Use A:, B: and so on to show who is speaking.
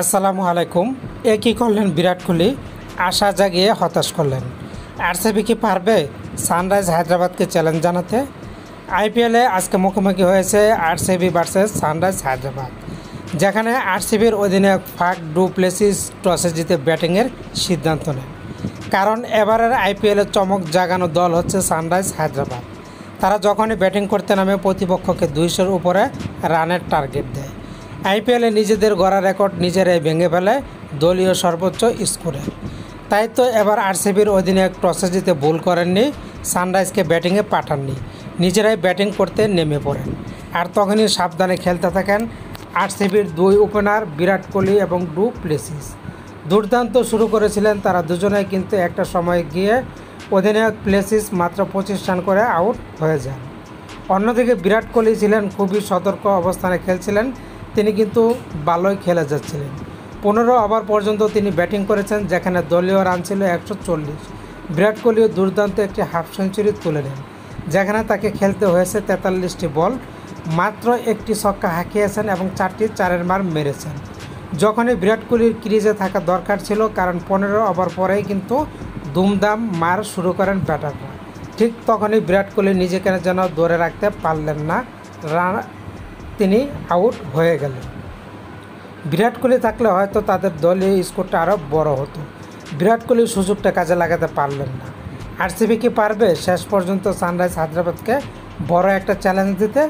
A: আসসালামু আলাইকুম। কি করলেন বিরাট কোহলি, আশা জাগিয়ে হতাশ করলেন। আরসিবি কি পারবে সানরাইজ হায়দ্রাবাদকে চ্যালেঞ্জ জানাতে? আইপিএলে আজকে মুখোমুখি হয়েছে আরসিবি ভার্সেস সানরাইজ হায়দ্রাবাদ, যেখানে আরসিবির অধিনায়ক ফাফ ডু প্লেসিস টসে জিতে ব্যাটিংয়ের সিদ্ধান্ত নেন। কারণ এবারের আইপিএলের চমক জাগানো দল হচ্ছে সানরাইজ হায়দ্রাবাদ। তারা যখনই ব্যাটিং করতে নামে প্রতিপক্ষকে 200-র উপরে রানের টার্গেট দেয়। আইপিএলে নিজেদের গড়া রেকর্ড নিজেরাই ভেঙে ফেলে দলীয় সর্বোচ্চ স্কোরে। তাই তো এবার আরসিবির অধিনায়ক টসে জিতে ভুল করেননি, সানরাইজকে ব্যাটিংয়ে পাঠাননি, নিজেরাই ব্যাটিং করতে নেমে পড়েন। আর তখনই সাবধানে খেলতে থাকেন আরসিবির দুই ওপেনার বিরাট কোহলি এবং ডু প্লেসিস। দুর্দান্ত শুরু করেছিলেন তারা দুজনেই, কিন্তু একটা সময় গিয়ে অধিনায়ক প্লেসিস মাত্র 25 রান করে আউট হয়ে যান। অন্যদিকে বিরাট কোহলি ছিলেন খুবই সতর্ক অবস্থানে খেলছিলেন, তিনি কিন্তু ভালোই খেলে যাচ্ছিলেন। 15 ওভার পর্যন্ত তিনি ব্যাটিং করেছেন, যেখানে দলীয় রান ছিল 140। বিরাট কোহলিও দুর্দান্ত একটি হাফ সেঞ্চুরি তুলে নেন, যেখানে তাকে খেলতে হয়েছে 43টি বল, মাত্র একটি ছক্কা হাঁকিয়েছেন এবং 4টি চারের মার মেরেছেন। যখনই বিরাট কোহলির ক্রিজে থাকা দরকার ছিল, কারণ 15 ওভার পরেই কিন্তু দুমদাম মার শুরু করেন ব্যাটাররা। ঠিক তখনই বিরাট কোহলি নিজেকে যেন ধরে রাখতে পারলেন না, তিনি আউট হয়ে গেলেন। বিরাট কোহলি থাকলে হয়তো তাদের দলীয় স্কোরটা আরও বড় হতো। বিরাট কোহলি সুযোগটা কাজে লাগাতে পারলেন না। আরসিবি কি পারবে শেষ পর্যন্ত সানরাইজ হায়দ্রাবাদকে বড় একটা চ্যালেঞ্জ দিতে?